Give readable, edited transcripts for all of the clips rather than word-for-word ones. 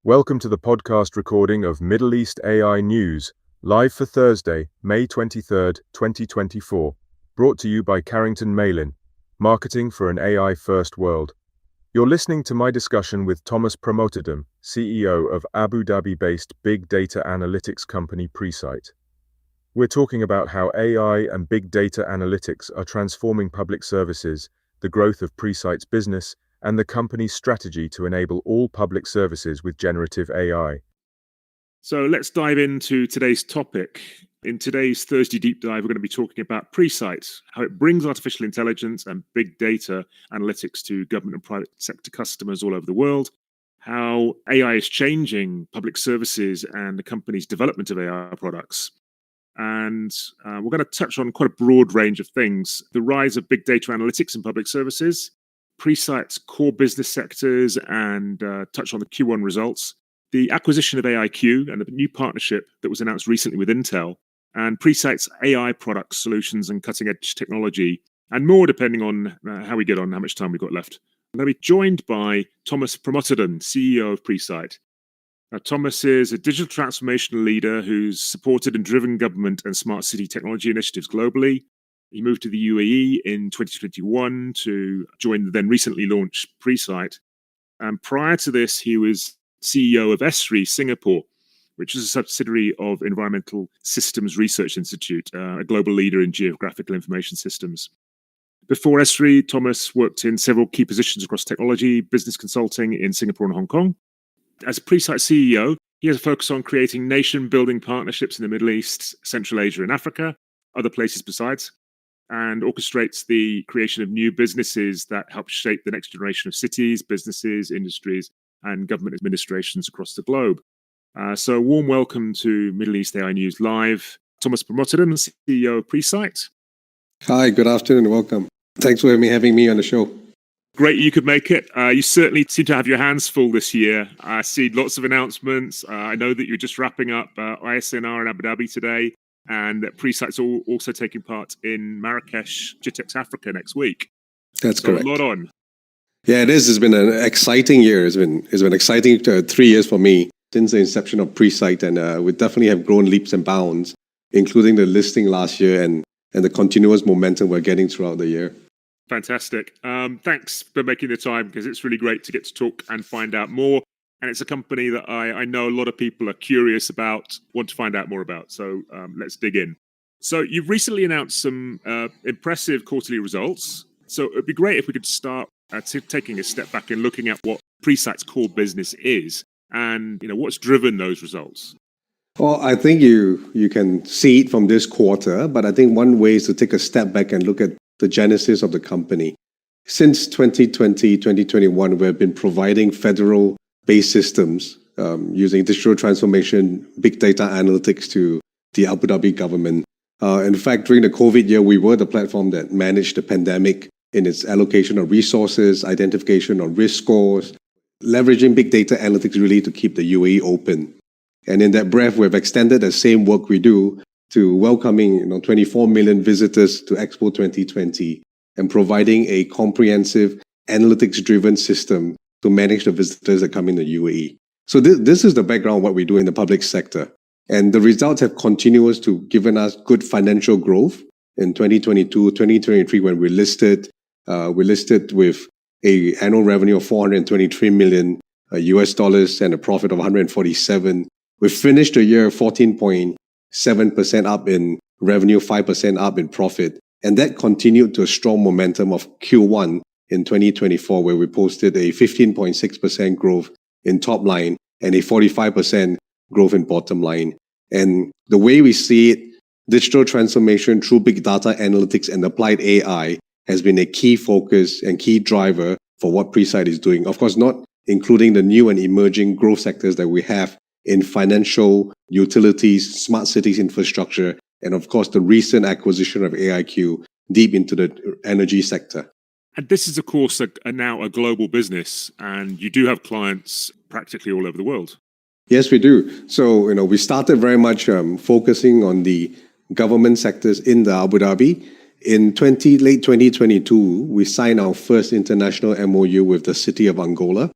Welcome to the podcast recording of Middle East AI News, live for Thursday, May 23rd, 2024, brought to you by Carrington Malin, marketing for an AI-first world. You're listening to my discussion with Thomas Pramotedham, CEO of Abu Dhabi-based big data analytics company Presight. We're talking about how AI and big data analytics are transforming public services, the growth of Presight's business, and the company's strategy to enable all public services with generative AI. So let's dive into today's topic. In today's Thursday Deep Dive, we're going to be talking about Presight, how it brings artificial intelligence and big data analytics to government and private sector customers all over the world, how AI is changing public services and the company's development of AI products. And we're going to touch on quite a broad range of things: the rise of big data analytics in public services, Presight's core business sectors, and touch on the Q1 results, the acquisition of AIQ and the new partnership that was announced recently with Intel, and Presight's AI products, solutions, and cutting-edge technology, and more depending on how we get on, how much time we've got left. I'm going to be joined by Thomas Pramotedham, CEO of Presight. Thomas is a digital transformation leader who's supported and driven government and smart city technology initiatives globally. He moved to the UAE in 2021 to join the then recently launched Presight. And prior to this, he was CEO of Esri Singapore, which is a subsidiary of Environmental Systems Research Institute, a global leader in geographical information systems. Before Esri, Thomas worked in several key positions across technology, business consulting in Singapore and Hong Kong. As Presight CEO, he has a focus on creating nation-building partnerships in the Middle East, Central Asia, and Africa, other places besides, and orchestrates the creation of new businesses that help shape the next generation of cities, businesses, industries, and government administrations across the globe. So a warm welcome to Middle East AI News Live. Thomas Pramotedham, CEO of Presight. Hi, good afternoon, welcome. Thanks for having me on the show. Great you could make it. You certainly seem to have your hands full this year. I see lots of announcements. I know that you're just wrapping up ISNR in Abu Dhabi today, and that Presight's also taking part in Marrakesh, GITEX Africa next week. That's correct. A lot on. Yeah, it is. It's been an exciting year. It's been exciting 3 years for me since the inception of Presight, and we definitely have grown leaps and bounds, including the listing last year and the continuous momentum we're getting throughout the year. Fantastic. Thanks for making the time, because it's really great to get to talk and find out more. And it's a company that I know a lot of people are curious about, want to find out more about. So let's dig in. So you've recently announced some impressive quarterly results. So it'd be great if we could start taking a step back and looking at what Presight's core business is and what's driven those results. Well, I think you can see it from this quarter, but I think one way is to take a step back and look at the genesis of the company. Since 2020, 2021, we've been providing federal-based systems using digital transformation, big data analytics to the Abu Dhabi government. In fact, during the COVID year, we were the platform that managed the pandemic in its allocation of resources, identification of risk scores, leveraging big data analytics really to keep the UAE open. And in that breath, we've extended the same work we do to welcoming 24 million visitors to Expo 2020 and providing a comprehensive analytics-driven system to manage the visitors that come in the UAE. So this is the background of what we do in the public sector. And the results have continued to given us good financial growth in 2022, 2023, when we listed with an annual revenue of $423 million US dollars and a profit of 147. We finished the year 14.7% up in revenue, 5% up in profit. And that continued to a strong momentum of Q1 in 2024, where we posted a 15.6% growth in top line and a 45% growth in bottom line. And the way we see it, digital transformation through big data analytics and applied AI has been a key focus and key driver for what Presight is doing. Of course, not including the new and emerging growth sectors that we have in financial, utilities, smart cities infrastructure, and of course, the recent acquisition of AIQ deep into the energy sector. And this is, of course, now a global business, and you do have clients practically all over the world. Yes, we do. So, we started very much focusing on the government sectors in the Abu Dhabi. In late 2022, we signed our first international MOU with the city of Angola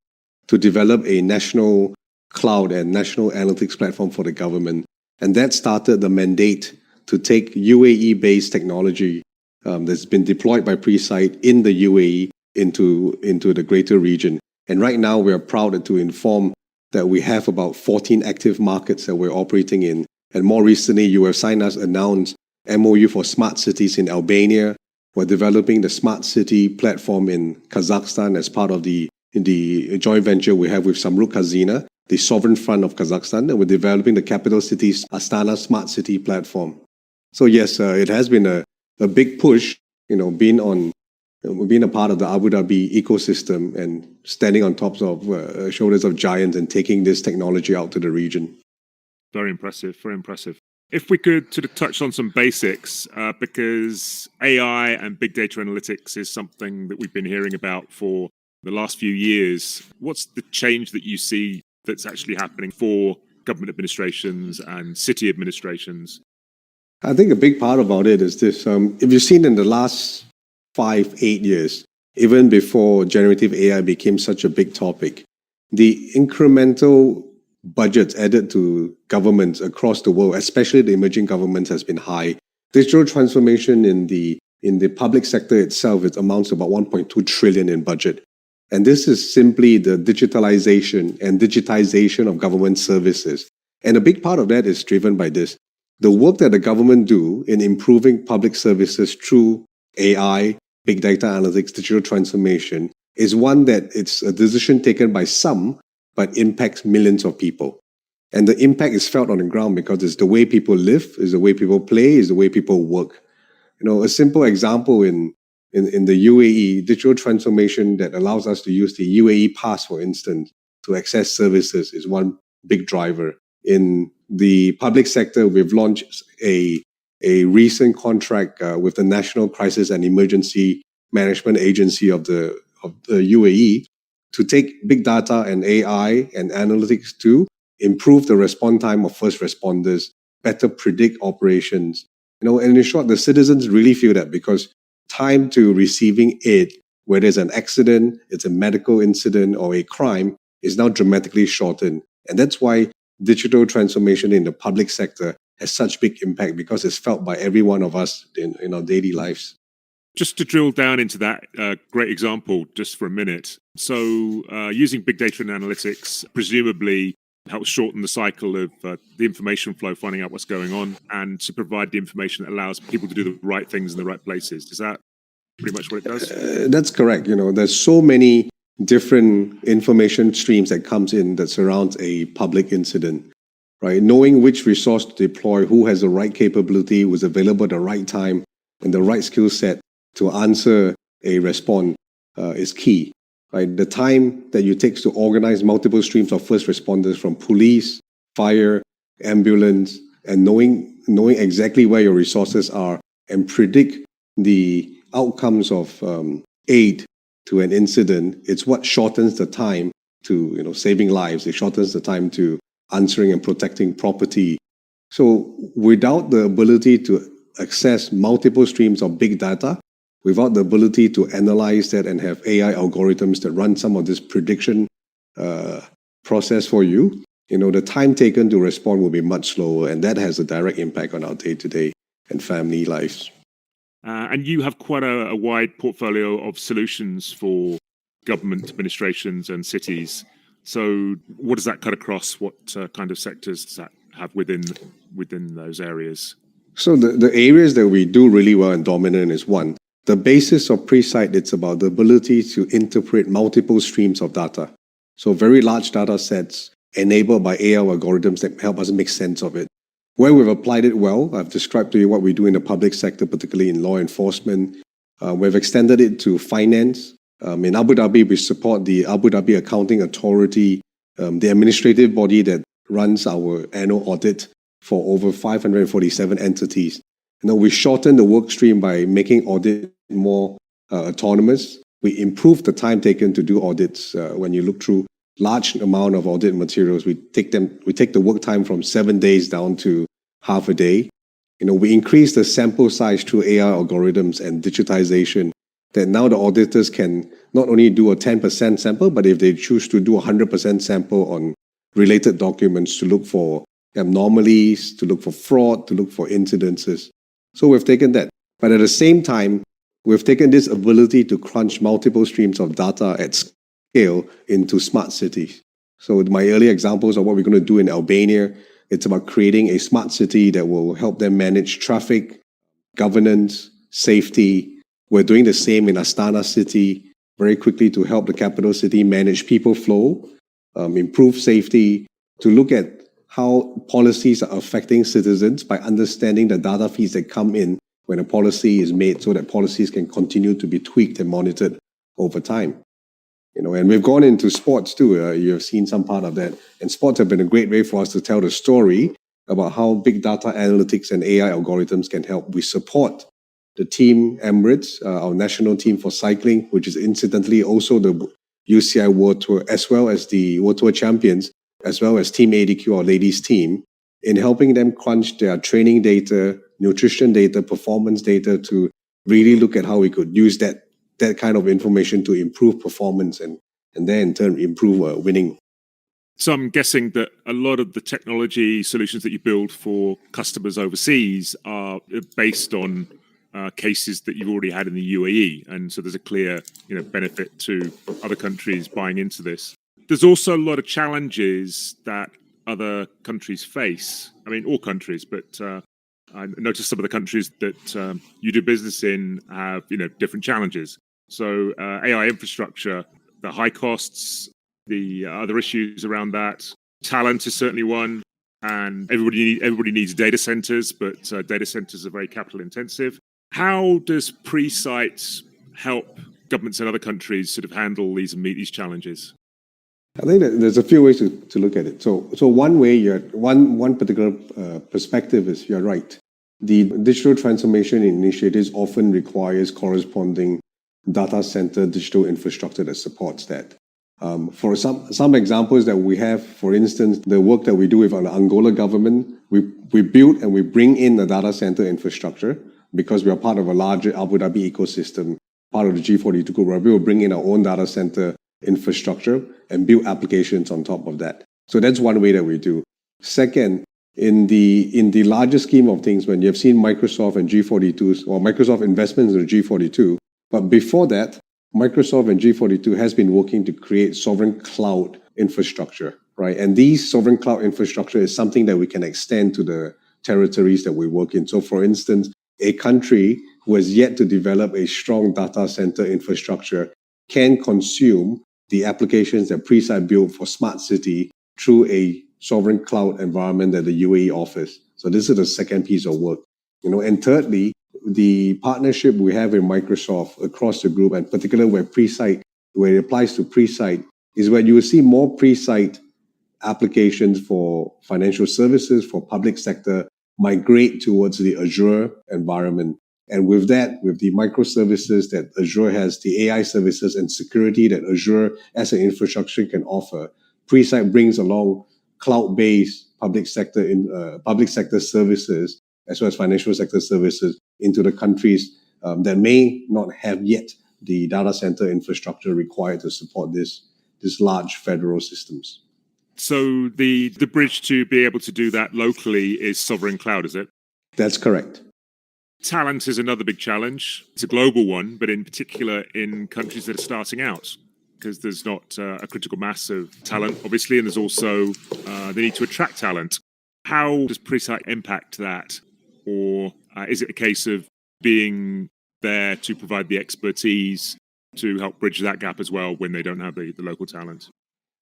to develop a national cloud and national analytics platform for the government. And that started the mandate to take UAE-based technology that's been deployed by Presight in the UAE into the greater region. And right now, we are proud to inform that we have about 14 active markets that we're operating in. And more recently, you have seen us announce MOU for smart cities in Albania. We're developing the smart city platform in Kazakhstan as part of the joint venture we have with Samruk Hazina, the sovereign fund of Kazakhstan, and we're developing the capital city's Astana smart city platform. So yes, it has been a big push, being a part of the Abu Dhabi ecosystem and standing on top of shoulders of giants and taking this technology out to the region. Very impressive, very impressive. If we could sort of touch on some basics, because AI and big data analytics is something that we've been hearing about for the last few years. What's the change that you see that's actually happening for government administrations and city administrations? I think a big part about it is this. If you've seen in the last 5-8 years, even before generative AI became such a big topic, the incremental budgets added to governments across the world, especially the emerging governments, has been high. Digital transformation in the public sector itself, it amounts to about 1.2 trillion in budget. And this is simply the digitalization and digitization of government services. And a big part of that is driven by this. The work that the government do in improving public services through AI, big data analytics, digital transformation is one that it's a decision taken by some, but impacts millions of people. And the impact is felt on the ground because it's the way people live, it's the way people play, it's the way people work. A simple example in the UAE, digital transformation that allows us to use the UAE pass, for instance, to access services is one big driver. In the public sector, we've launched a recent contract with the National Crisis and Emergency Management Agency of the UAE to take big data and AI and analytics to improve the response time of first responders, better predict operations. And in short, the citizens really feel that because time to receiving aid, whether it's an accident, it's a medical incident, or a crime, is now dramatically shortened. And that's why digital transformation in the public sector has such big impact, because it's felt by every one of us in our daily lives. Just to drill down into that great example just for a minute. So using big data and analytics presumably helps shorten the cycle of the information flow, finding out what's going on, and to provide the information that allows people to do the right things in the right places. Is that pretty much what it does? That's correct. There's so many different information streams that comes in that surrounds a public incident, right? Knowing which resource to deploy, who has the right capability, who's available at the right time, and the right skill set to answer a response is key, right? The time that you take to organize multiple streams of first responders from police, fire, ambulance, and knowing exactly where your resources are and predict the outcomes of aid to an incident, it's what shortens the time to saving lives. It shortens the time to answering and protecting property. So without the ability to access multiple streams of big data, without the ability to analyze that and have AI algorithms that run some of this prediction process for you, the time taken to respond will be much slower, and that has a direct impact on our day-to-day and family lives. And you have quite a wide portfolio of solutions for government administrations and cities. So what does that cut across? What kind of sectors does that have within those areas? So the areas that we do really well and dominant is one. The basis of Presight, it's about the ability to interpret multiple streams of data. So very large data sets enabled by AI algorithms that help us make sense of it. Where we've applied it well, I've described to you what we do in the public sector, particularly in law enforcement. We've extended it to finance. In Abu Dhabi, we support the Abu Dhabi Accounting Authority, the administrative body that runs our annual audit for over 547 entities. We shorten the work stream by making audit more autonomous. We improve the time taken to do audits. When you look through large amount of audit materials, we take the work time from 7 days down to half a day. We increase the sample size through AI algorithms and digitization, that now the auditors can not only do a 10% sample, but if they choose to do 100% sample on related documents to look for anomalies, to look for fraud, to look for incidences. So we've taken that. But at the same time, we've taken this ability to crunch multiple streams of data at scale into smart cities. So my early examples of what we're going to do in Albania, it's about creating a smart city that will help them manage traffic, governance, safety. We're doing the same in Astana city very quickly to help the capital city manage people flow, improve safety, to look at how policies are affecting citizens by understanding the data feeds that come in when a policy is made so that policies can continue to be tweaked and monitored over time. And we've gone into sports too. You have seen some part of that. And sports have been a great way for us to tell the story about how big data analytics and AI algorithms can help. We support the team Emirates, our national team for cycling, which is incidentally also the UCI World Tour, as well as the World Tour champions, as well as Team ADQ, our ladies team, in helping them crunch their training data, nutrition data, performance data to really look at how we could use that kind of information to improve performance and then in turn improve winning. So I'm guessing that a lot of the technology solutions that you build for customers overseas are based on cases that you've already had in the UAE, and so there's a clear benefit to other countries buying into this. There's also a lot of challenges that other countries face. I mean, all countries, but I noticed some of the countries that you do business in have different challenges. So AI infrastructure, the high costs, the other issues around that. Talent is certainly one, and everybody needs data centers, but data centers are very capital intensive. How does Presight help governments in other countries sort of handle these and meet these challenges? I think that there's a few ways to look at it. So one way, one particular perspective is you're right. The digital transformation initiatives often requires corresponding data center digital infrastructure that supports that. For some examples that we have, for instance, the work that we do with the Angola government, we build and we bring in the data center infrastructure because we are part of a larger Abu Dhabi ecosystem, part of the G42 group, where we will bring in our own data center infrastructure and build applications on top of that. So that's one way that we do. Second, in the larger scheme of things, when you've seen Microsoft and G42, or Microsoft investments in the G42, but before that, Microsoft and G42 has been working to create sovereign cloud infrastructure, right? And these sovereign cloud infrastructure is something that we can extend to the territories that we work in. So for instance, a country who has yet to develop a strong data center infrastructure can consume the applications that Presight built for smart city through a sovereign cloud environment that the UAE offers. So this is the second piece of work. And thirdly, the partnership we have with Microsoft across the group, and particularly where it applies to Presight, is where you will see more Presight applications for financial services, for public sector, migrate towards the Azure environment. And with that, with the microservices that Azure has, the AI services and security that Azure as an infrastructure can offer, Presight brings along cloud-based public sector services as well as financial sector services into the countries that may not have yet the data center infrastructure required to support this large federal systems. So the bridge to be able to do that locally is sovereign cloud, is it? That's correct. Talent is another big challenge. It's a global one, but in particular in countries that are starting out, because there's not a critical mass of talent, obviously, and there's also the need to attract talent. How does Presight impact that? Or is it a case of being there to provide the expertise to help bridge that gap as well when they don't have the local talent?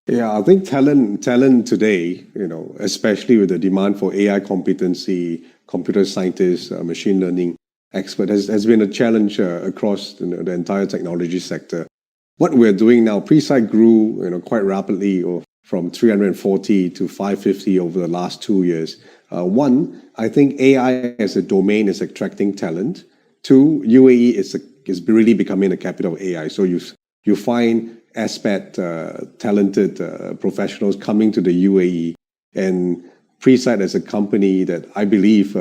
Yeah, I think talent today, especially with the demand for AI competency, computer scientists, machine learning expert, has been a challenge across the entire technology sector. What we're doing now, Presight grew quite rapidly, or from 340 to 550 over the last 2 years. One, I think AI as a domain is attracting talent. Two, UAE is really becoming the capital of AI. So you find talented professionals coming to the UAE, and Presight as a company that I believe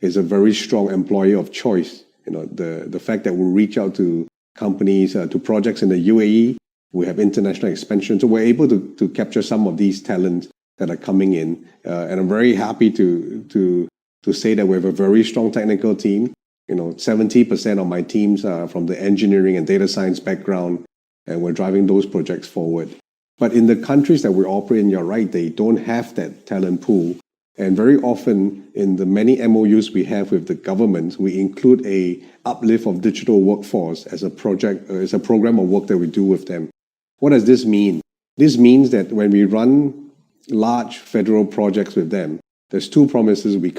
is a very strong employer of choice. The fact that we reach out to companies, to projects in the UAE, We have international expansion. So we're able to capture some of these talents that are coming in. And I'm very happy to say that we have a very strong technical team. 70% of my teams are from the engineering and data science background, and we're driving those projects forward. But in the countries that we operate in, you're right, they don't have that talent pool. And very often in the many MOUs we have with the government, we include a uplift of digital workforce as a project, as a program of work that we do with them. What does this mean? This means that when we run large federal projects with them, there's two promises we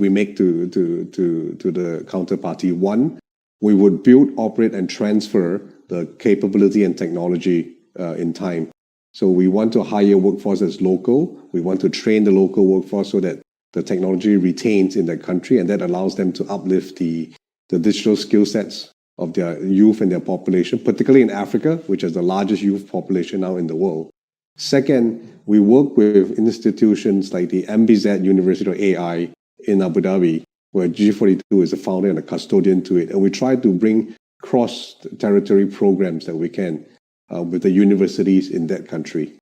make to the counterparty. One, we would build, operate, and transfer the capability and technology in time. So we want to hire workforce that's local. We want to train the local workforce so that the technology retains in that country, and that allows them to uplift the digital skill sets of their youth and their population, particularly in Africa, which is the largest youth population now in the world. Second, we work with institutions like the MBZ University of AI in Abu Dhabi, where G42 is the founder and a custodian to it. And we try to bring cross-territory programs that we can with the universities in that country.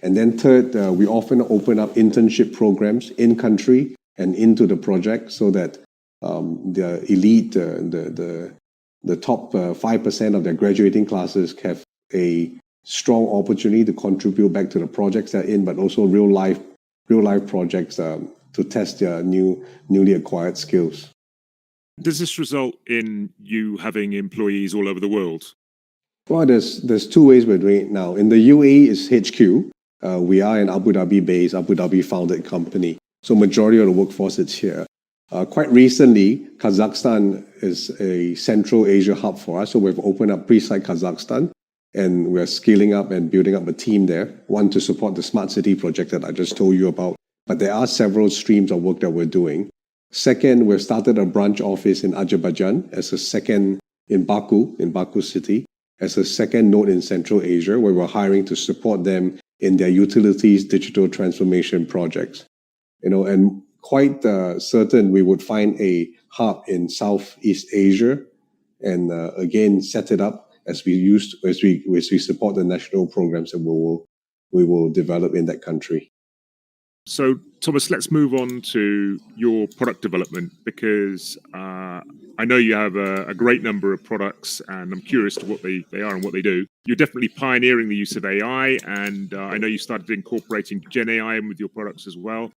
And then third, we often open up internship programs in country and into the project so that the elite, the top 5% of their graduating classes have a strong opportunity to contribute back to the projects they're in, but also real life projects to test their newly acquired skills. Does this result in you having employees all over the world? Well, there's two ways we're doing it now. In the UAE is HQ. We are an Abu Dhabi-based, Abu Dhabi-founded company. So majority of the workforce is here. Quite recently, Kazakhstan is a Central Asia hub for us. So we've opened up Presight Kazakhstan, and we're scaling up and building up a team there. One, to support the smart city project that I just told you about. But there are several streams of work that we're doing. Second, we've started a branch office in Azerbaijan as a second in Baku city, as a second node in Central Asia, where we're hiring to support them in their utilities digital transformation projects. And quite certain we would find a hub in Southeast Asia, and again set it up as we support the national programs that we will develop in that country. So, Thomas, let's move on to your product development, because I know you have a great number of products, and I'm curious to what they are and what they do. You're definitely pioneering the use of AI, and I know you started incorporating Gen AI in with your products as well.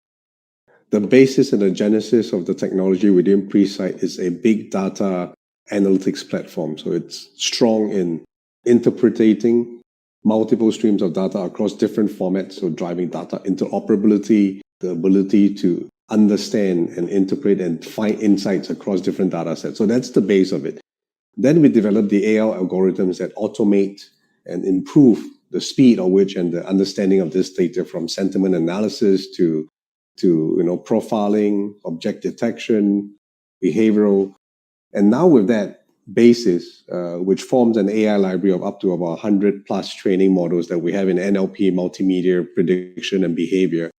The basis and the genesis of the technology within Presight is a big data analytics platform. So it's strong in interpreting multiple streams of data across different formats, so driving data interoperability, the ability to understand and interpret and find insights across different data sets. So that's the base of it. Then we developed the AI algorithms that automate and improve the speed of which and the understanding of this data, from sentiment analysis to profiling, object detection, behavioral. And now with that basis, which forms an AI library of up to about 100 plus training models that we have in NLP, multimedia, prediction, and behavior,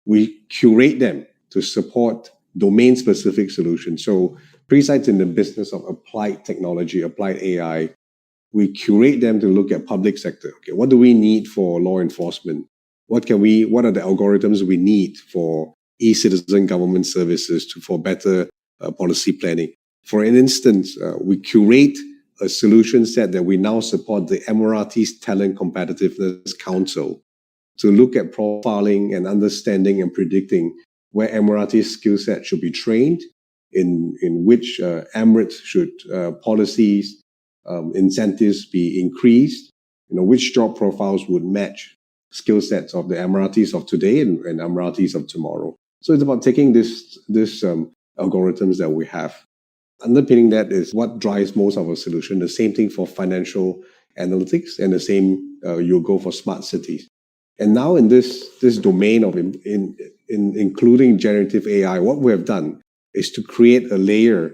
we curate them to support domain-specific solutions. So Presight's in the business of applied technology, applied AI. We curate them to look at public sector. Okay, what do we need for law enforcement? What are the algorithms we need for e-citizen government services for better policy planning? For instance, we curate a solution set that we now support the Emiratis Talent Competitiveness Council to look at profiling and understanding and predicting where Emiratis skill set should be trained, in which Emirates should policies, incentives be increased, which job profiles would match skill sets of the Emiratis of today and Emiratis of tomorrow. So it's about taking this algorithms that we have. Underpinning that is what drives most of our solution. The same thing for financial analytics, and the same you'll go for smart cities. And now in this domain of including generative AI, what we have done is to create a layer,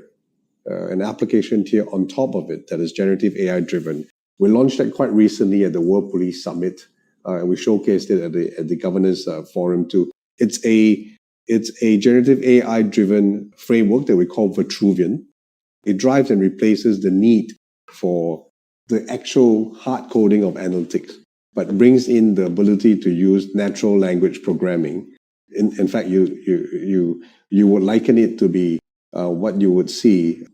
an application tier on top of it that is generative AI driven. We launched that quite recently at the World Police Summit, and we showcased it at the Governors Forum too. It's a generative AI driven framework that we call Vitruvian. It drives and replaces the need for the actual hard coding of analytics, but brings in the ability to use natural language programming. In fact, you would liken it to be what you would see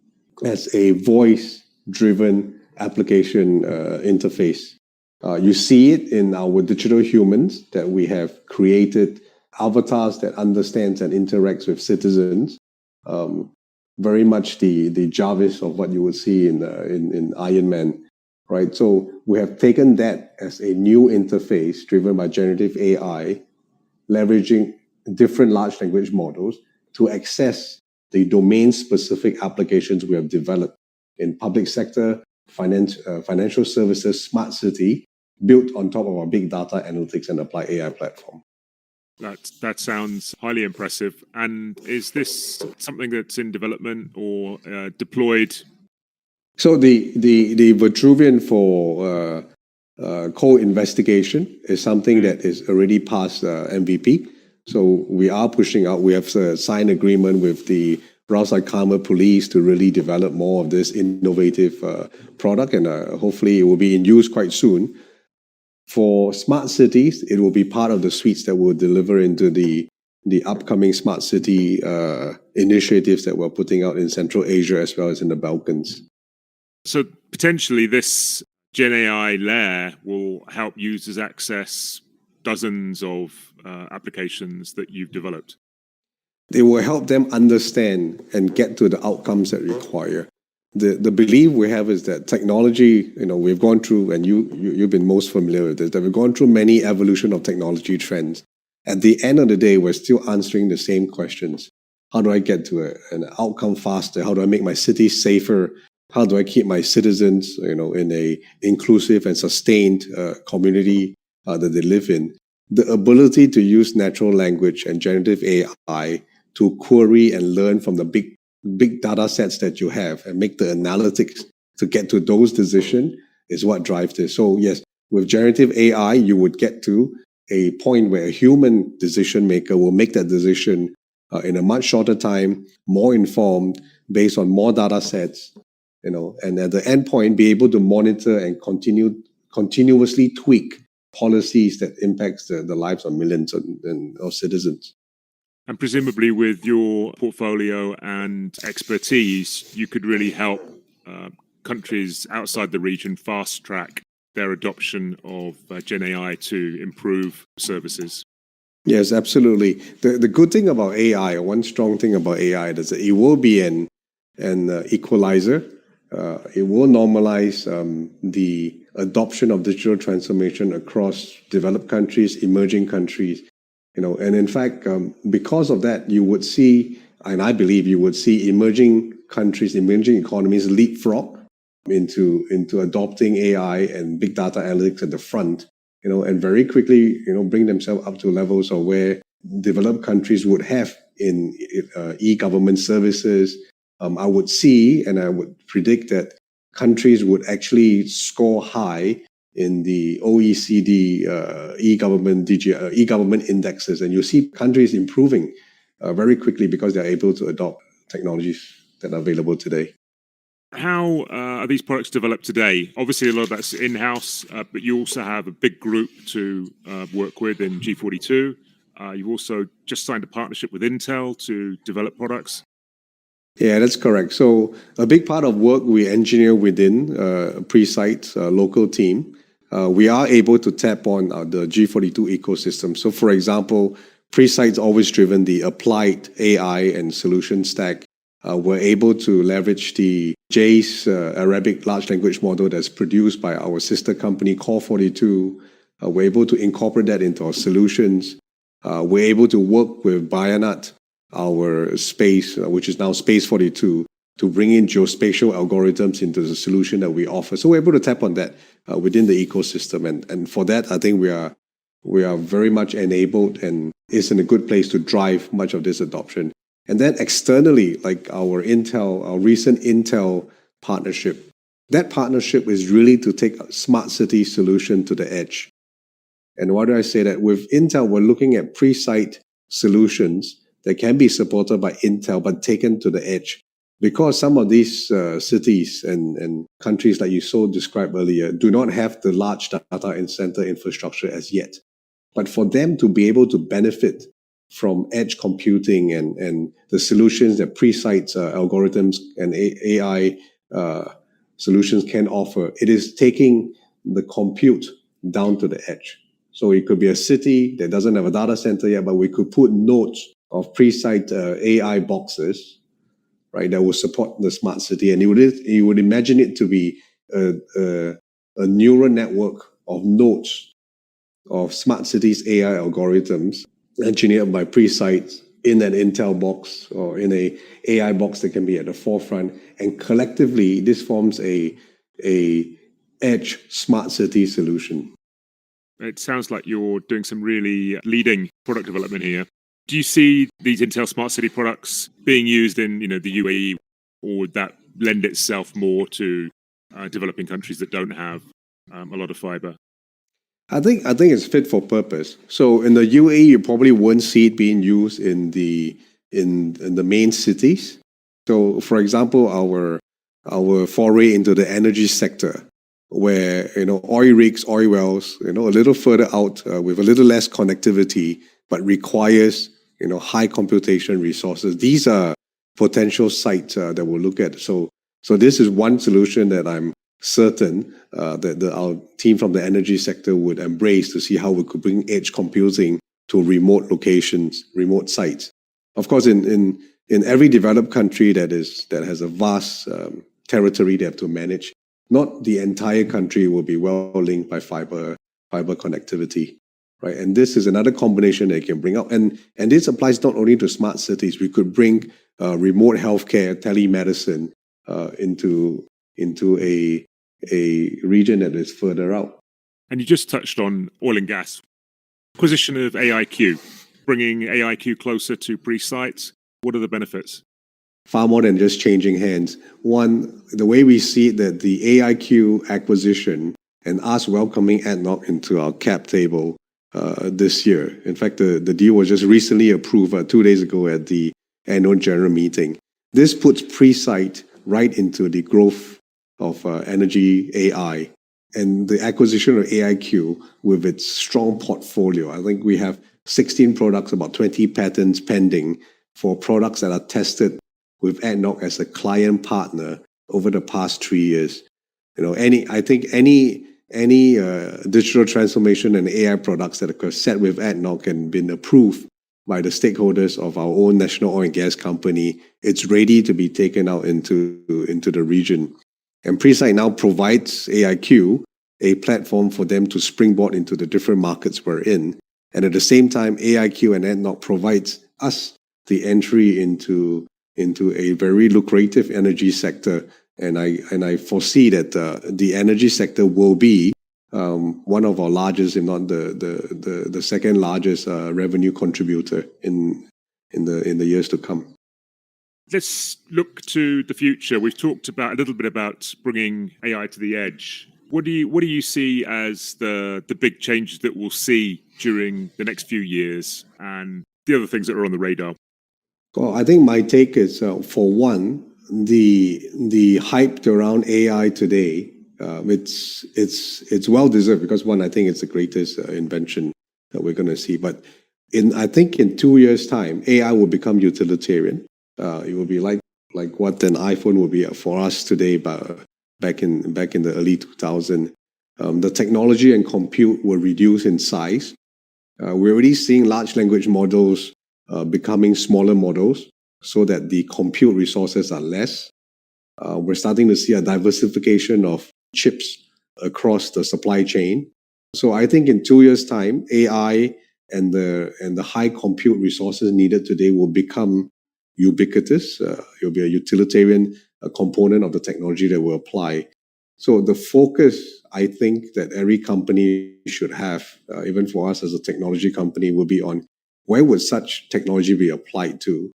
as a voice-driven application interface. You see it in our digital humans that we have created avatars that understands and interacts with citizens. Very much the Jarvis of what you would see in Iron Man, right? So we have taken that as a new interface driven by generative AI, leveraging different large language models to access the domain-specific applications we have developed in public sector, financial services, smart city, built on top of our big data analytics and applied AI platform. That sounds highly impressive. And is this something that's in development or deployed? So the Vitruvian for co-investigation is something that is already past MVP. So we are pushing out. We have signed agreement with the Ras Al Khaimah police to really develop more of this innovative product, and hopefully it will be in use quite soon. For smart cities, it will be part of the suites that we'll deliver into the upcoming smart city initiatives that we're putting out in Central Asia as well as in the Balkans. So potentially this Gen AI layer will help users access dozens of applications that you've developed. It will help them understand and get to the outcomes that require. The belief we have is that technology, we've gone through, and you've been most familiar with this, that we've gone through many evolution of technology trends. At the end of the day, we're still answering the same questions. How do I get to an outcome faster? How do I make my city safer? How do I keep my citizens, in a inclusive and sustained community that they live in? The ability to use natural language and generative AI to query and learn from the big data sets that you have and make the analytics to get to those decisions is what drives this. So yes, with generative AI, you would get to a point where a human decision maker will make that decision in a much shorter time, more informed, based on more data sets, and at the end point, be able to monitor and continuously tweak policies that impacts the lives of millions of citizens. And presumably with your portfolio and expertise, you could really help countries outside the region fast track their adoption of Gen AI to improve services. Yes, absolutely. The good thing about AI, or one strong thing about AI, is that it will be an equalizer. It will normalize the adoption of digital transformation across developed countries, emerging countries. And in fact, because of that, you would see, and I believe you would see emerging countries, emerging economies leapfrog into adopting AI and big data analytics at the front, and very quickly, bring themselves up to levels of where developed countries would have in e-government services. I would see, and I would predict that countries would actually score high in the OECD e-government indexes, and you see countries improving very quickly because they're able to adopt technologies that are available today. How are these products developed today? Obviously, a lot of that's in-house, but you also have a big group to work with in G42. You've also just signed a partnership with Intel to develop products. Yeah, that's correct. So a big part of work we engineer within Presight's local team, we are able to tap on the G42 ecosystem. So for example, Presight's always driven the applied AI and solution stack. We're able to leverage the JACE Arabic large language model that's produced by our sister company, Core42. We're able to incorporate that into our solutions. We're able to work with Bayanat, our space, which is now Space 42, to bring in geospatial algorithms into the solution that we offer. So we're able to tap on that within the ecosystem. And for that, I think we are very much enabled and is in a good place to drive much of this adoption. And then externally, like our recent Intel partnership, that partnership is really to take a smart city solution to the edge. And why do I say that? With Intel, we're looking at Presight solutions that can be supported by Intel but taken to the edge. Because some of these cities and countries like you so described earlier do not have the large data center infrastructure as yet. But for them to be able to benefit from edge computing and the solutions that Presight algorithms and AI solutions can offer, it is taking the compute down to the edge. So it could be a city that doesn't have a data center yet, but we could put nodes of Presight AI boxes, right, that will support the smart city. And you would imagine it to be a neural network of nodes of smart cities AI algorithms engineered by Presight in an Intel box or in a AI box that can be at the forefront. And collectively, this forms a edge smart city solution. It sounds like you're doing some really leading product development here. Do you see these Intel Smart City products being used in, the UAE, or would that lend itself more to developing countries that don't have a lot of fiber? I think it's fit for purpose. So in the UAE, you probably won't see it being used in the main cities. So, for example, our foray into the energy sector, where oil rigs, oil wells, a little further out with a little less connectivity, but requires high computation resources. These are potential sites that we'll look at. So this is one solution that I'm certain that our team from the energy sector would embrace to see how we could bring edge computing to remote locations, remote sites. Of course, in every developed country that has a vast territory they have to manage, not the entire country will be well linked by fiber connectivity, right? And this is another combination that can bring out. And this applies not only to smart cities. We could bring remote healthcare, telemedicine into a region that is further out. And you just touched on oil and gas. Acquisition of AIQ, bringing AIQ closer to Presight. What are the benefits? Far more than just changing hands. One, the way we see it, that the AIQ acquisition and us welcoming ADNOC into our cap table this year. In fact, the deal was just recently approved 2 days ago at the annual general meeting. This puts Presight right into the growth of energy AI, and the acquisition of AIQ with its strong portfolio. I think we have 16 products, about 20 patents pending for products that are tested with ADNOC as a client partner over the past 3 years. Any digital transformation and AI products that are set with ADNOC and been approved by the stakeholders of our own national oil and gas company, it's ready to be taken out into the region. And Presight now provides AIQ a platform for them to springboard into the different markets we're in. And at the same time, AIQ and ADNOC provides us the entry into a very lucrative energy sector. And I foresee that the energy sector will be one of our largest, if not the second largest revenue contributor in the years to come. Let's look to the future. We've talked a little bit about bringing AI to the edge. What do you see as the big changes that we'll see during the next few years, and the other things that are on the radar? Well, I think my take is, for one, the hype around AI today, it's well deserved, because one, I think it's the greatest invention that we're going to see. But I think in 2 years' time, AI will become utilitarian. It will be like what an iPhone will be for us today, but back in the early 2000s. The technology and compute will reduce in size. We're already seeing large language models becoming smaller models so that the compute resources are less. We're starting to see a diversification of chips across the supply chain. So I think in 2 years' time, AI and the high compute resources needed today will become ubiquitous. It'll be a utilitarian component of the technology that will apply. So the focus, I think, that every company should have, even for us as a technology company, will be on where would such technology be applied to,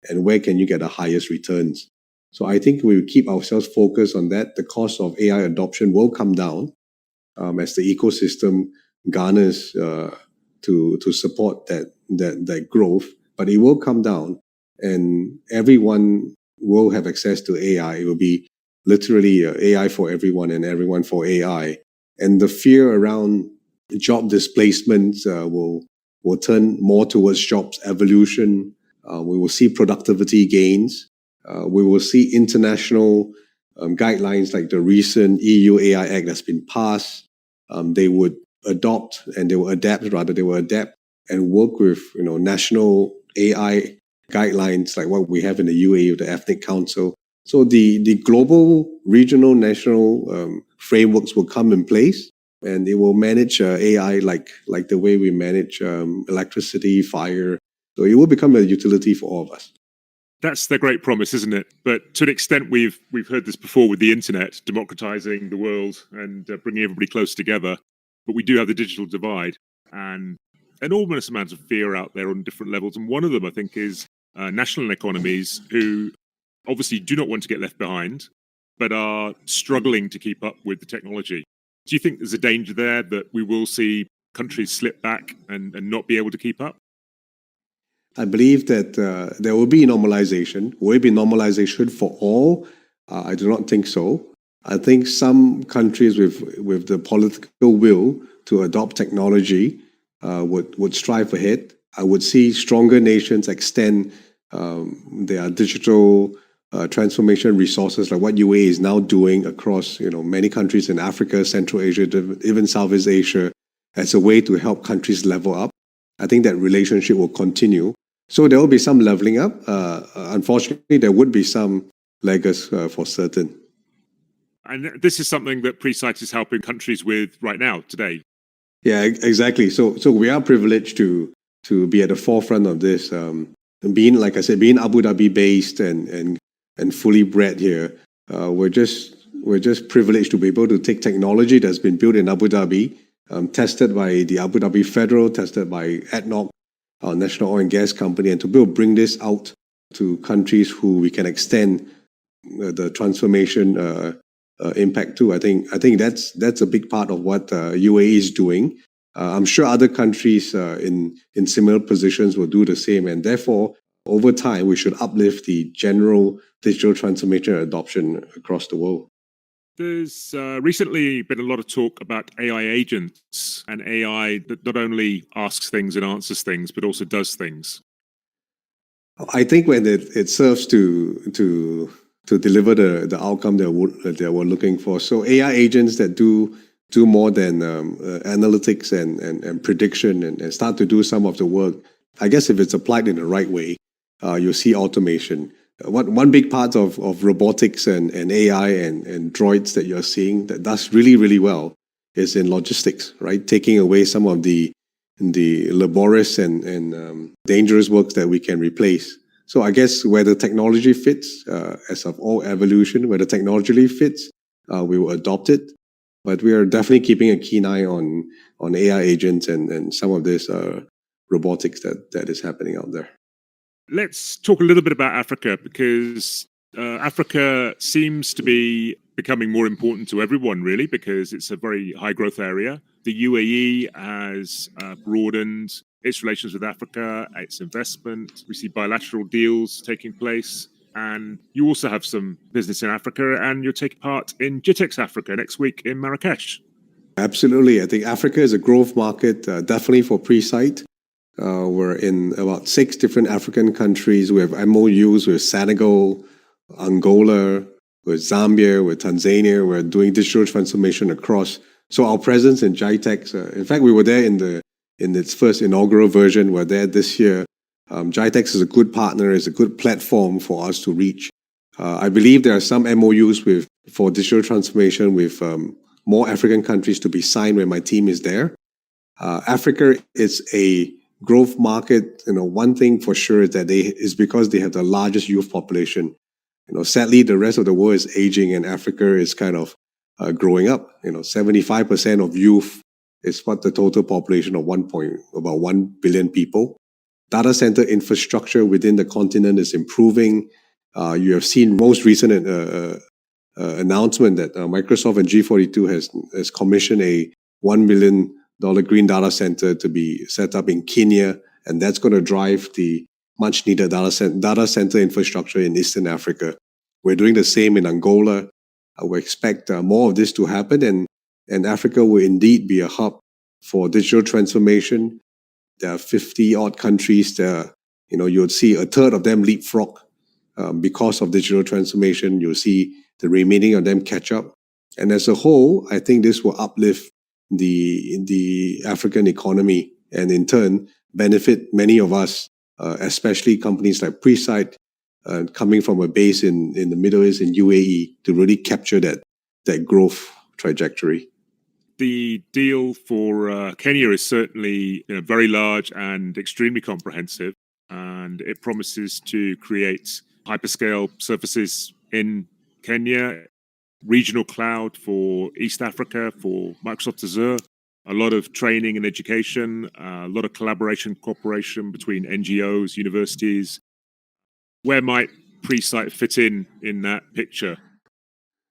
and where can you get the highest returns. So I think we will keep ourselves focused on that. The cost of AI adoption will come down as the ecosystem garners to support that growth, but it will come down, and everyone will have access to AI. It will be literally AI for everyone and everyone for AI. And the fear around job displacement will turn more towards jobs evolution. We will see productivity gains. We will see international guidelines like the recent EU AI Act that's been passed. They would adopt and they will adapt, rather, they will adapt and work with national AI guidelines like what we have in the UAE with the Ethnic Council. So the global, regional, national frameworks will come in place, and it will manage AI like the way we manage electricity, fire. So it will become a utility for all of us. That's the great promise, isn't it? But to an extent, we've heard this before with the internet, democratizing the world and bringing everybody close together. But we do have the digital divide and enormous amounts of fear out there on different levels. And one of them, I think, is national economies who obviously do not want to get left behind, but are struggling to keep up with the technology. Do you think there's a danger there that we will see countries slip back and not be able to keep up? I believe that there will be normalization. Will it be normalization for all? I do not think so. I think some countries with the political will to adopt technology would strive ahead. I would see stronger nations extend their digital transformation resources, like what UAE is now doing across many countries in Africa, Central Asia, even Southeast Asia, as a way to help countries level up. I think that relationship will continue. So there will be some leveling up. Unfortunately, there would be some laggers for certain. And this is something that Presight is helping countries with right now, today. Yeah, exactly. So we are privileged to be at the forefront of this. Being, like I said, being Abu Dhabi-based and fully bred here, we're just privileged to be able to take technology that's been built in Abu Dhabi, tested by the Abu Dhabi Federal, tested by ADNOC, our national oil and gas company, and to be able to bring this out to countries who we can extend the transformation impact to. I think that's a big part of what UAE is doing. I'm sure other countries in similar positions will do the same, and therefore, over time, we should uplift the general digital transformation adoption across the world. There's recently been a lot of talk about AI agents and AI that not only asks things and answers things, but also does things. I think when it serves to deliver the outcome that we're looking for. So AI agents that do more than analytics and prediction and start to do some of the work. I guess if it's applied in the right way, you'll see automation. One big part of robotics and AI and droids that you're seeing that does really, really well is in logistics, right? Taking away some of the laborious and dangerous works that we can replace. So I guess where the technology fits, as of all evolution, where the technology fits, we will adopt it. But we are definitely keeping a keen eye on AI agents and some of this robotics that is happening out there. Let's talk a little bit about Africa, because Africa seems to be becoming more important to everyone, really, because it's a very high growth area. The UAE has broadened its relations with Africa, its investment. We see bilateral deals taking place. And you also have some business in Africa, and you're taking part in GITEX Africa next week in Marrakesh. Absolutely. I think Africa is a growth market, definitely for Presight. We're in about 6 different African countries. We have MOUs with Senegal, Angola, with Zambia, with Tanzania. We're doing digital transformation across. So our presence in GITEX, in fact, we were there in its first inaugural version. We're there this year. GITEX is a good partner, is a good platform for us to reach. I believe there are some MOUs for digital transformation with more African countries to be signed when my team is there. Africa is a growth market. One thing for sure is that is because they have the largest youth population. Sadly, the rest of the world is aging, and Africa is kind of growing up. 75% of youth is what the total population of about 1 billion people. Data center infrastructure within the continent is improving. You have seen most recent announcement that Microsoft and G42 has commissioned a $1 billion green data center to be set up in Kenya, and that's going to drive the much needed data center infrastructure in Eastern Africa. We're doing the same in Angola. We expect more of this to happen, and Africa will indeed be a hub for digital transformation. There are 50-odd countries that, you'll see a third of them leapfrog because of digital transformation. You'll see the remaining of them catch up. And as a whole, I think this will uplift the African economy and in turn benefit many of us, especially companies like Presight, coming from a base in the Middle East, in UAE, to really capture that growth trajectory. The deal for Kenya is certainly very large and extremely comprehensive, and it promises to create hyperscale services in Kenya, regional cloud for East Africa, for Microsoft Azure, a lot of training and education, a lot of collaboration, cooperation between NGOs, universities. Where might Presight fit in that picture?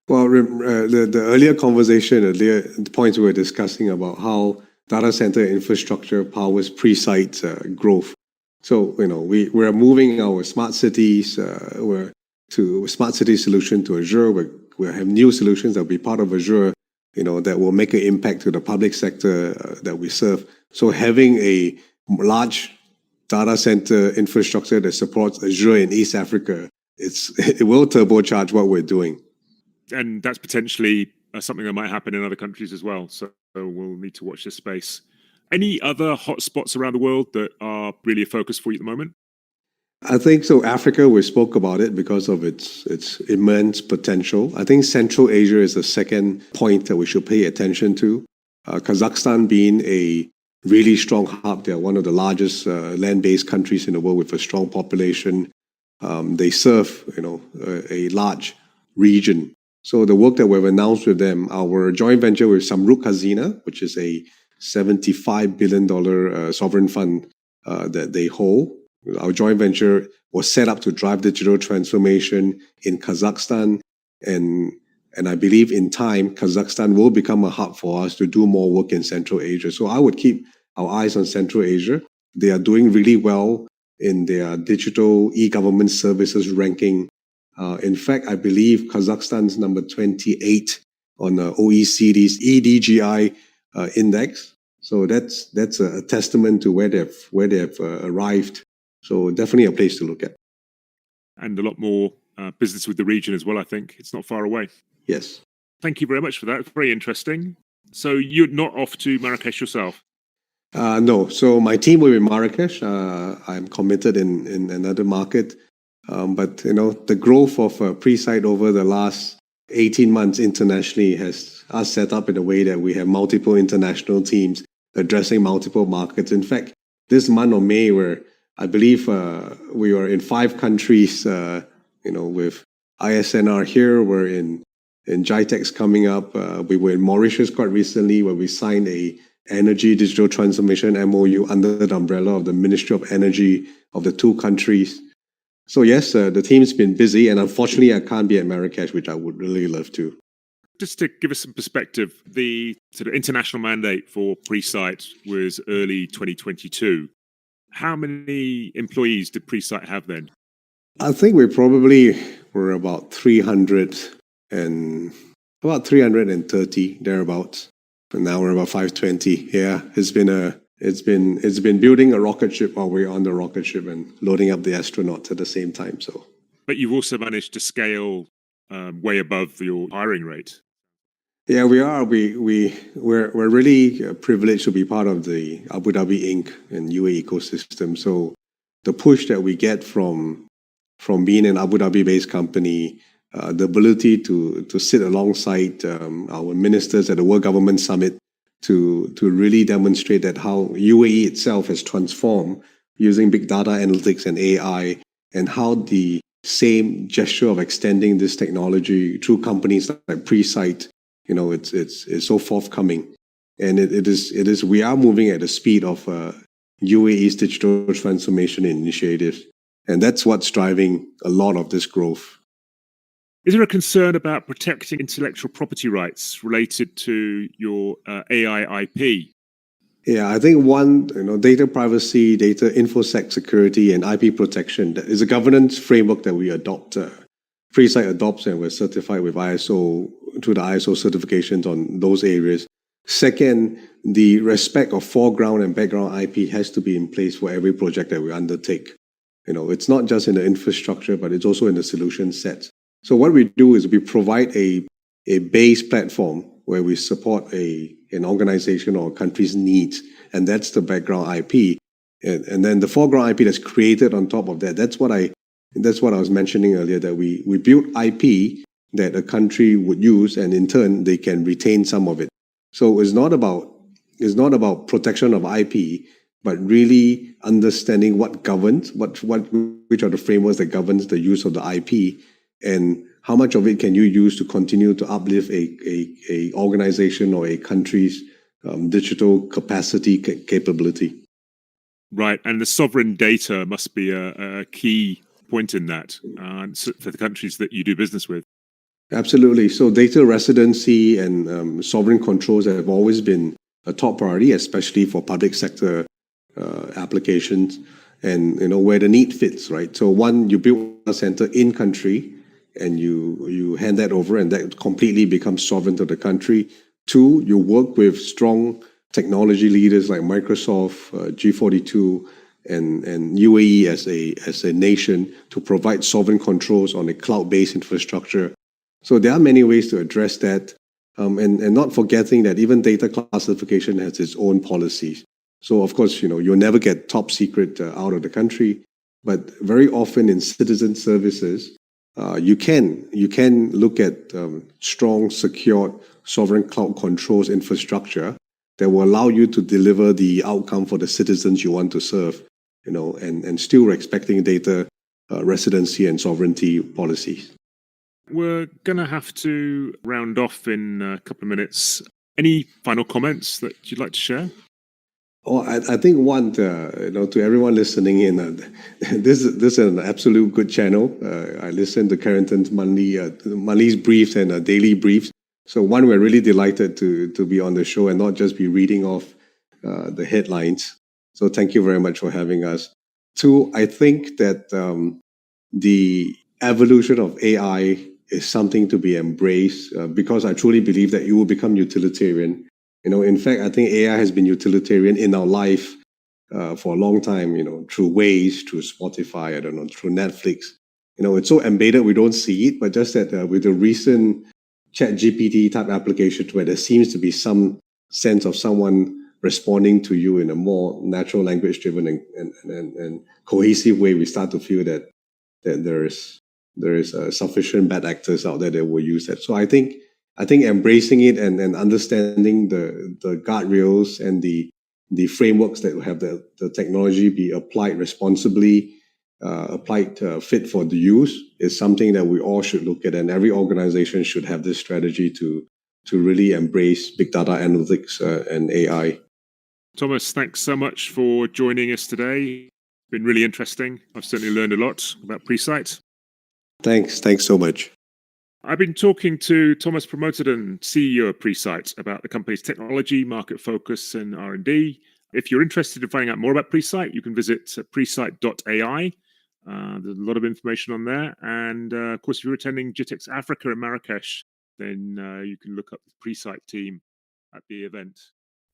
Well, the earlier conversation, the points we were discussing about how data center infrastructure powers Presight's growth. So, we are moving our smart cities to smart city solution to Azure. We have new solutions that will be part of Azure, that will make an impact to the public sector that we serve. So having a large data center infrastructure that supports Azure in East Africa, it will turbocharge what we're doing. And that's potentially something that might happen in other countries as well. So we'll need to watch this space. Any other hotspots around the world that are really a focus for you at the moment? I think so. Africa, we spoke about it because of its immense potential. I think Central Asia is the second point that we should pay attention to. Kazakhstan being a really strong hub. They're one of the largest land-based countries in the world with a strong population. They serve, a large region. So the work that we've announced with them, our joint venture with Samruk Hazina, which is a $75 billion sovereign fund that they hold. Our joint venture was set up to drive digital transformation in Kazakhstan. And I believe in time, Kazakhstan will become a hub for us to do more work in Central Asia. So I would keep our eyes on Central Asia. They are doing really well in their digital e-government services ranking. In fact, I believe Kazakhstan's number 28 on the OECD's EDGI index. So that's a testament to where they've arrived. So definitely a place to look at. And a lot more business with the region as well, I think. It's not far away. Yes. Thank you very much for that. It's very interesting. So you're not off to Marrakesh yourself? No. So my team will be in Marrakesh. I'm committed in another market. But, the growth of Presight over the last 18 months internationally has us set up in a way that we have multiple international teams addressing multiple markets. In fact, this month of May, I believe we are in 5 countries, with ISNR here. We're in GITEX coming up. We were in Mauritius quite recently where we signed a energy digital transformation MOU under the umbrella of the Ministry of Energy of the 2 countries. So yes, the team's been busy, and unfortunately I can't be at Marrakesh, which I would really love to. Just to give us some perspective, the sort of international mandate for Presight was early 2022. How many employees did Presight have then? I think we probably were about 330 thereabouts. And now we're about 520. Yeah, it's been building a rocket ship while we're on the rocket ship and loading up the astronauts at the same time. So, but you've also managed to scale way above your hiring rate. Yeah, we are. We're really privileged to be part of the Abu Dhabi Inc. and UAE ecosystem. So the push that we get from being an Abu Dhabi-based company, the ability to sit alongside our ministers at the World Government Summit to really demonstrate that how UAE itself has transformed using big data analytics and AI, and how the same gesture of extending this technology through companies like Presight, it's so forthcoming. And it is we are moving at the speed of UAE's digital transformation initiatives. And that's what's driving a lot of this growth. Is there a concern about protecting intellectual property rights related to your AI IP? Yeah, I think one, data privacy, data infosec security, and IP protection is a governance framework that we adopt Presight adopts and we're certified with ISO through the ISO certifications on those areas. Second, the respect of foreground and background IP has to be in place for every project that we undertake. It's not just in the infrastructure, but it's also in the solution sets. So what we do is we provide a base platform where we support an organization or a country's needs, and that's the background IP. And then the foreground IP that's created on top of that, that's what I was mentioning earlier, that we build IP that a country would use, and in turn they can retain some of it. So it's not about protection of IP, but really understanding what governs, which are the frameworks that governs the use of the IP, and how much of it can you use to continue to uplift a organization or a country's digital capacity capability. Right, and the sovereign data must be a key point in that for the countries that you do business with. Absolutely. So data residency and sovereign controls have always been a top priority, especially for public sector applications, and where the need fits, right? So one, you build a center in country, and you hand that over, and that completely becomes sovereign to the country. Two, you work with strong technology leaders like Microsoft, G42, and UAE as a nation to provide sovereign controls on a cloud-based infrastructure. So there are many ways to address that, and not forgetting that even data classification has its own policies. So of course, you'll never get top secret out of the country, but very often in citizen services, you can look at strong, secured, sovereign cloud controls infrastructure that will allow you to deliver the outcome for the citizens you want to serve, and still respecting data residency and sovereignty policies. We're going to have to round off in a couple of minutes. Any final comments that you'd like to share? Oh, I think one, to everyone listening in, this is an absolute good channel. I listen to Carrington Malin's briefs and daily briefs. So one, we're really delighted to be on the show and not just be reading off the headlines. So thank you very much for having us. Two, I think that the evolution of AI is something to be embraced because I truly believe that it will become utilitarian. In fact, I think AI has been utilitarian in our life for a long time, through Waze, through Spotify, through Netflix. It's so embedded we don't see it, but just that with the recent ChatGPT type applications where there seems to be some sense of someone responding to you in a more natural language driven and cohesive way, we start to feel that there is sufficient bad actors out there that will use that. So I think embracing it and understanding the guardrails and the frameworks that will have the technology be applied responsibly, applied fit for the use is something that we all should look at, and every organization should have this strategy to really embrace big data analytics and AI. Thomas, thanks so much for joining us today. It's been really interesting. I've certainly learned a lot about Presight. Thanks so much. I've been talking to Thomas Pramotedham, CEO of Presight, about the company's technology, market focus, and R&D. If you're interested in finding out more about Presight, you can visit presight.ai. There's a lot of information on there. And of course, if you're attending GITEX Africa in Marrakesh, then you can look up the Presight team at the event.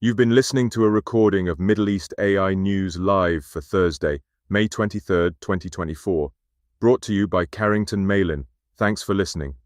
You've been listening to a recording of Middle East AI News Live for Thursday, May 23rd, 2024, brought to you by Carrington Malin. Thanks for listening.